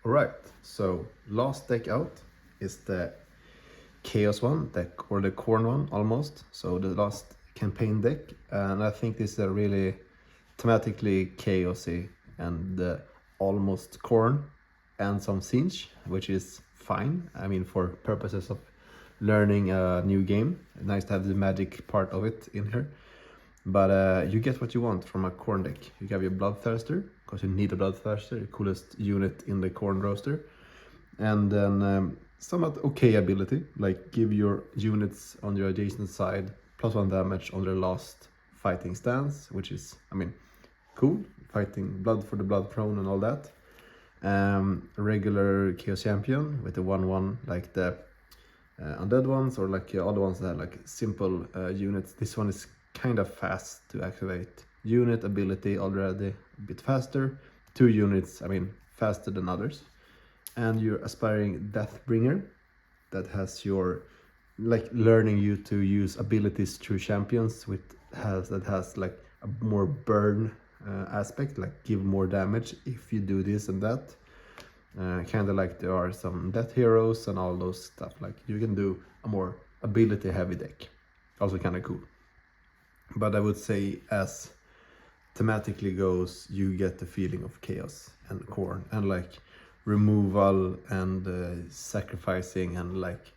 Alright, so last deck out is the Chaos one, deck, or the Corn one almost. So the last campaign deck, and I think this is a really thematically chaosy and almost Corn and some Siege, which is fine. I mean, for purposes of learning a new game, nice to have the magic part of it in here. But you get what you want from a Corn deck. You have your Bloodthirster, because you need a Bloodthirster, the coolest unit in the Corn roster. And then somewhat okay ability, like give your units on your adjacent side +1 damage on their last fighting stance, which is, I mean, cool. Fighting blood for the blood prone and all that. Regular Chaos Champion with the 1/1, like the undead ones, or like other ones that have like simple units. This one is kind of fast to activate. Unit ability already a bit faster. 2 units, I mean, faster than others. And your aspiring Deathbringer that has your, like, learning you to use abilities through champions that has like a more burn aspect, like give more damage if you do this and that. Kind of like there are some death heroes and all those stuff, like you can do a more ability heavy deck. Also kind of cool. But I would say as thematically goes, you get the feeling of chaos and Corn and like removal and sacrificing and like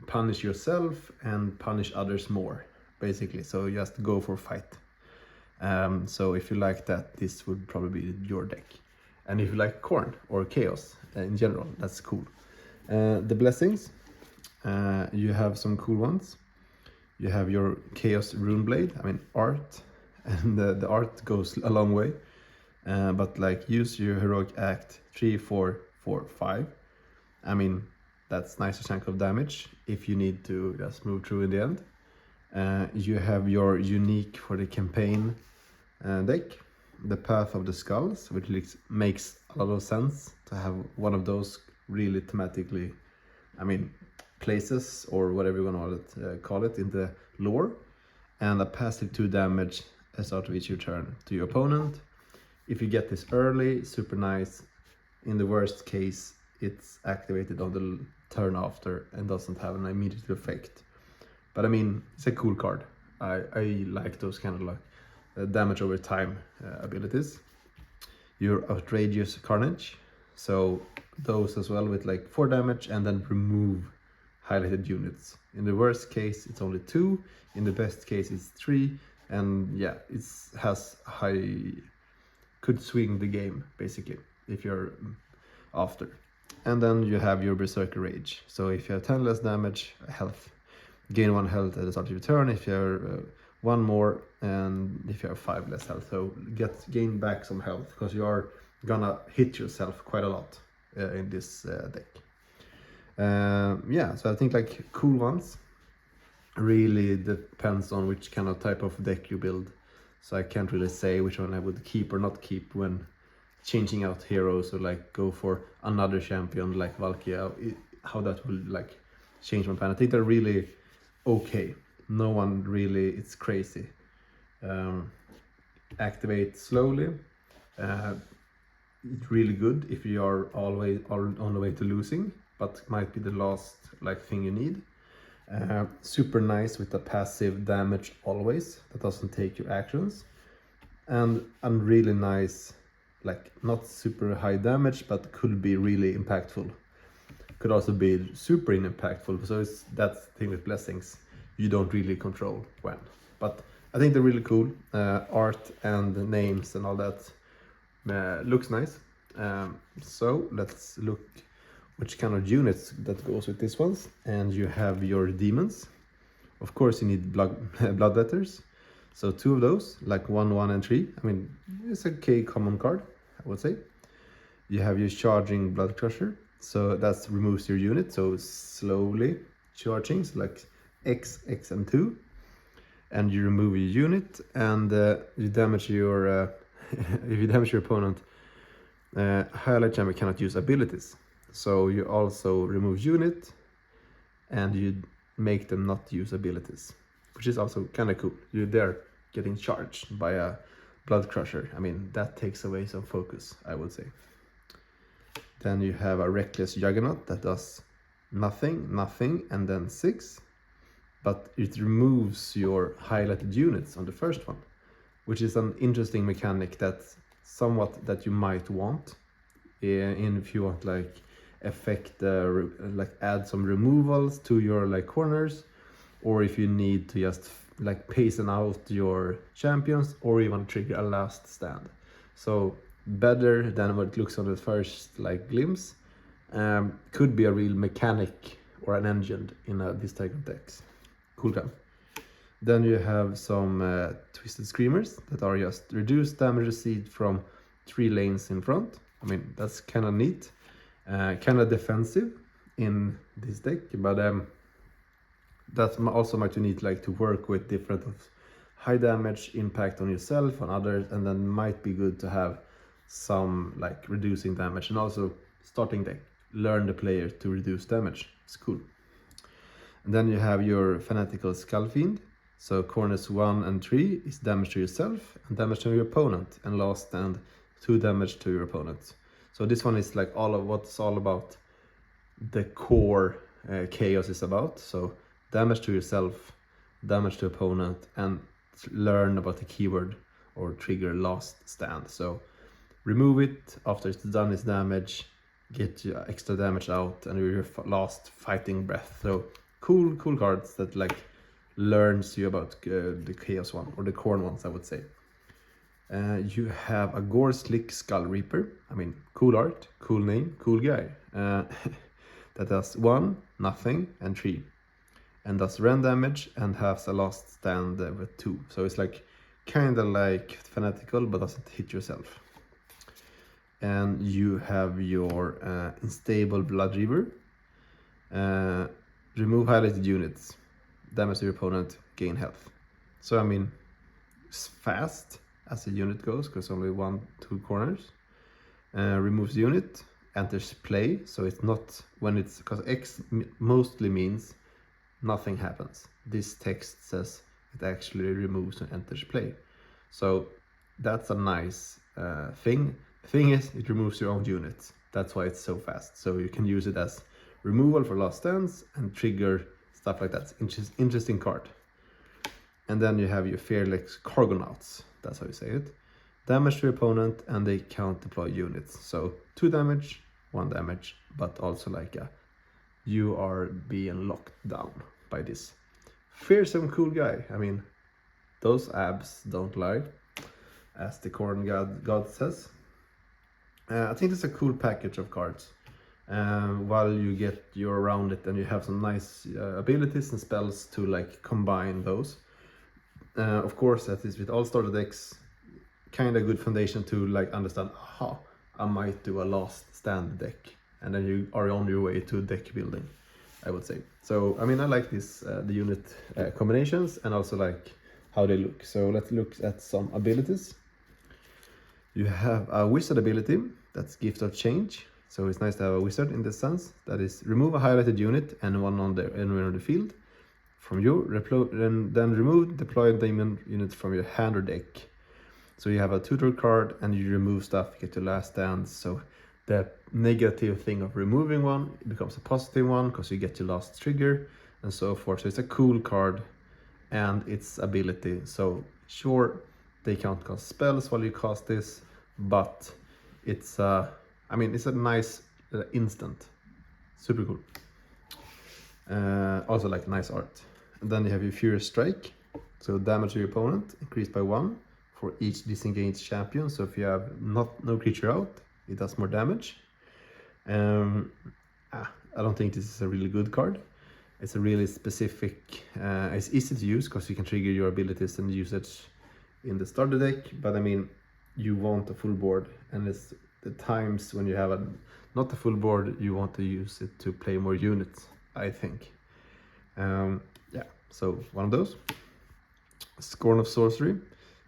punish yourself and punish others more, basically. So just go for fight. So if you like that, this would probably be your deck. And if you like Corn or chaos in general, that's cool. The blessings, you have some cool ones. You have your Chaos Runeblade, I mean art, and the art goes a long way. But like use your heroic act 3, 4, 4, 5. I mean, that's nice chunk of damage if you need to just move through in the end. You have your unique for the campaign deck, the Path of the Skulls, which makes a lot of sense to have one of those really thematically, I mean, places or whatever you want to call it in the lore. And a passive 2 damage at the start of each your turn to your opponent. If you get this early, super nice. In the worst case, it's activated on the turn after and doesn't have an immediate effect. But I mean, it's a cool card. I like those kind of like damage over time abilities. Your Outrageous Carnage. So those as well with like 4 damage and then remove highlighted units. In the worst case, it's only 2. In the best case, it's 3. And yeah, it has high, could swing the game basically if you're after. And then you have your Berserker Rage. So if you have 10 less damage, health, gain 1 health at the start of your turn. If you have 1 more, and if you have 5 less health, so gain back some health because you are gonna hit yourself quite a lot in this deck. Yeah, so I think like cool ones. Really depends on which kind of type of deck you build. So I can't really say which one I would keep or not keep when changing out heroes, or like go for another champion like Valkyria, how that will like change my plan. I think they're really okay. No one really, it's crazy. Activate slowly. It's really good if you are always on the way to losing, but might be the last like thing you need. Super nice with the passive damage always, that doesn't take your actions. And really nice, like not super high damage, but could be really impactful. Could also be super impactful. So it's that thing with blessings, you don't really control when. But I think they're really cool. Art and the names and all that looks nice. So let's look which kind of units that goes with this ones. And you have your demons. Of course you need bloodletters. So 2 of those, like 1, 1 and 3. I mean, it's a okay common card, I would say. You have your charging Blood Crusher. So that removes your unit, so slowly charging, so like X, X and 2. And you remove your unit, and you damage your if you damage your opponent, highlight champion cannot use abilities. So you also remove unit and you make them not use abilities, which is also kind of cool. You're there getting charged by a Blood Crusher. I mean, that takes away some focus, I would say. Then you have a Reckless Juggernaut that does nothing, and then 6. But it removes your highlighted units on the first one, which is an interesting mechanic that you might want in if you want like affect like add some removals to your like corners, or if you need to just like pacing out your champions, or you want to trigger a last stand. So better than what it looks on the first like glimpse. Could be a real mechanic or an engine in this type of decks. Cool guy. Then you have some Twisted Screamers that are just reduced damage received from 3 lanes in front. I mean, that's kind of neat. Kind of defensive in this deck, but that's also might you need like to work with different high damage impact on yourself, on others, and then might be good to have some like reducing damage, and also starting deck, learn the player to reduce damage. It's cool. And then you have your Fanatical Skullfiend. So corners 1 and 3 is damage to yourself and damage to your opponent, and last stand 2 damage to your opponent. So this one is like all of what's all about the core chaos is about. So damage to yourself, damage to opponent, and learn about the keyword or trigger last stand. So remove it after it's done its damage, get your extra damage out, and your last fighting breath. So cool cards that like learns you about the chaos one, or the corn ones, I would say. You have a Gore Slick Skull Reaper. I mean, cool art, cool name, cool guy. That does 1, nothing, and 3, and does rend damage and has a last stand with 2. So it's like kind of like Fanatical, but doesn't hit yourself. And you have your Unstable Blood Reaver. Remove highlighted units, damage to your opponent, gain health. So I mean, it's fast as a unit goes, because only 1-2 corners. Removes unit, enters play, so it's not when it's, because X mostly means nothing happens. This text says it actually removes and enters play. So that's a nice thing. The thing is, it removes your own units. That's why it's so fast. So you can use it as removal for last stands and trigger stuff like that. Interesting card. And then you have your Fearless Cargonauts. That's how you say it. Damage to your opponent, and they can't deploy units. So 2 damage, 1 damage, but also like you are being locked down by this fearsome cool guy. I mean, those abs don't lie, as the corn god says. I think it's a cool package of cards. While you get your around it, and you have some nice abilities and spells to like combine those. Of course, that is with all starter decks, kind of good foundation to like understand, aha, I might do a last stand deck, and then you are on your way to deck building, I would say. So I mean, I like this the unit combinations, and also like how they look. So let's look at some abilities. You have a wizard ability, that's Gift of Change. So it's nice to have a wizard in this sense. That is, remove a highlighted unit and one on the anywhere on the field from you, and then remove deployed demon units from your hand or deck. So you have a tutor card, and you remove stuff, get your last stand. So the negative thing of removing one becomes a positive one, because you get your last trigger and so forth. So it's a cool card, and its ability. So sure, they can't cast spells while you cast this, but it's I mean, it's a nice instant. Super cool. Also like nice art. And then you have your Furious Strike. So damage to your opponent increased by 1 for each disengaged champion. So if you have no creature out, it does more damage. I don't think this is a really good card. It's a really specific, it's easy to use because you can trigger your abilities and use it in the starter deck. But I mean, you want a full board, and it's the times when you have not a full board, you want to use it to play more units, I think. Yeah, so one of those. Scorn of Sorcery.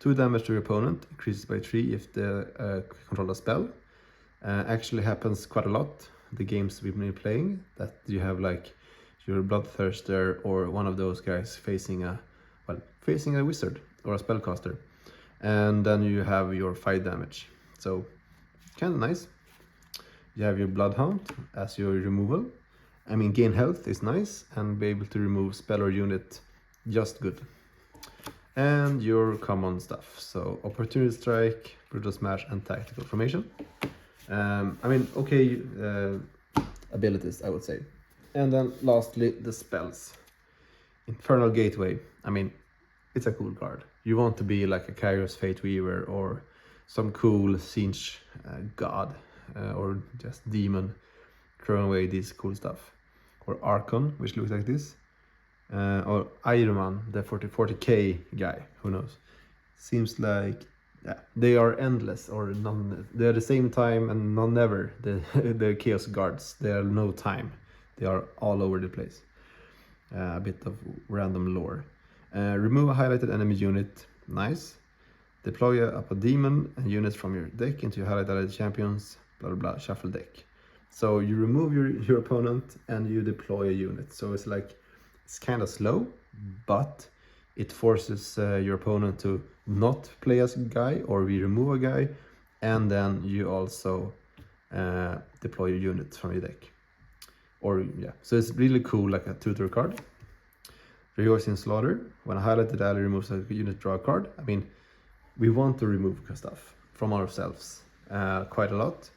2 damage to your opponent, increases by 3 if they control a spell. Actually happens quite a lot, the games we've been playing, that you have like your Bloodthirster or one of those guys facing a wizard or a spellcaster. And then you have your 5 damage. So kind of nice. You have your Bloodhound as your removal. I mean, gain health is nice, and be able to remove spell or unit, just good. And your common stuff, so Opportunity Strike, Brutal Smash, and Tactical Formation. I mean, okay abilities, I would say. And then lastly, the spells. Infernal Gateway, I mean, it's a cool card. You want to be like a Kairos Fate Weaver or some cool Singe god or just demon, throwing away this cool stuff. Or Archon, which looks like this. Or Iron Man, the 40k guy, who knows. Seems like they are endless or none. They're the same time and none never. The Chaos Guards, they are no time. They are all over the place. A bit of random lore. Remove a highlighted enemy unit, nice. Deploy up a demon and units from your deck into your highlighted champions, blah blah blah, shuffle deck. So you remove your opponent and you deploy a unit. So it's like, it's kind of slow, but it forces your opponent to not play as a guy, or we remove a guy, and then you also deploy your units from your deck. Or yeah, so it's really cool, like a tutor card. Rehearsing Slaughter. When a highlighted ally removes a unit, draw a card. I mean, we want to remove stuff from ourselves quite a lot,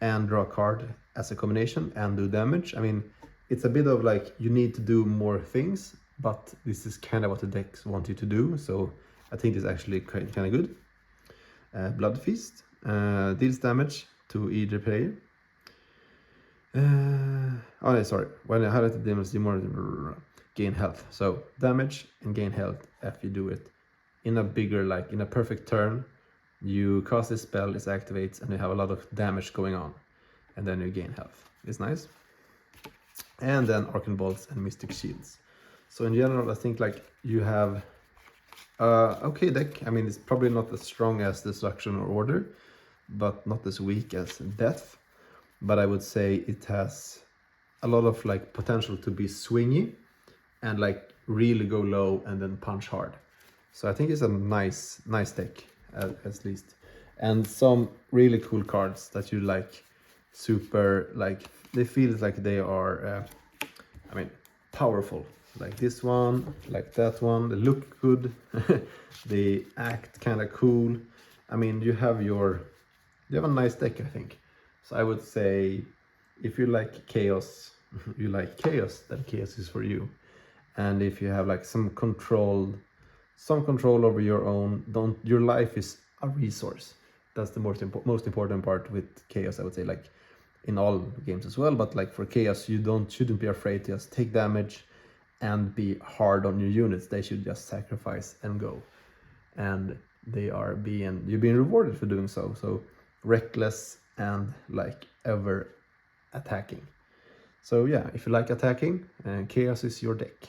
and draw a card as a combination and do damage. I mean, it's a bit of like, you need to do more things, but this is kind of what the decks want you to do, so I think it's actually kind of good. Blood Feast deals damage to either player. Oh no, sorry. When I highlighted damage, you more gain health. So damage and gain health if you do it in a bigger, like in a perfect turn. You cast this spell, it activates, and you have a lot of damage going on, and then you gain health. It's nice. And then Arcane Bolts and Mystic Shields. So in general, I think like you have okay deck. I mean, it's probably not as strong as Destruction or Order, but not as weak as Death. But I would say it has a lot of like potential to be swingy and like really go low and then punch hard. So I think it's a nice deck at least. And some really cool cards that you like, super, like they feel like they are I mean, powerful. Like this one, like that one, they look good. They act kind of cool. I mean, you have a nice deck, I think. So I would say, if you like chaos, then chaos is for you. And if you have like some control over your own, your life is a resource. That's the most important part with chaos, I would say, like in all games as well. But like for chaos, you shouldn't be afraid to just take damage and be hard on your units. They should just sacrifice and go. And you're being rewarded for doing so. So reckless and like ever attacking. So yeah, if you like attacking, chaos is your deck.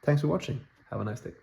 Thanks for watching. Have a nice day.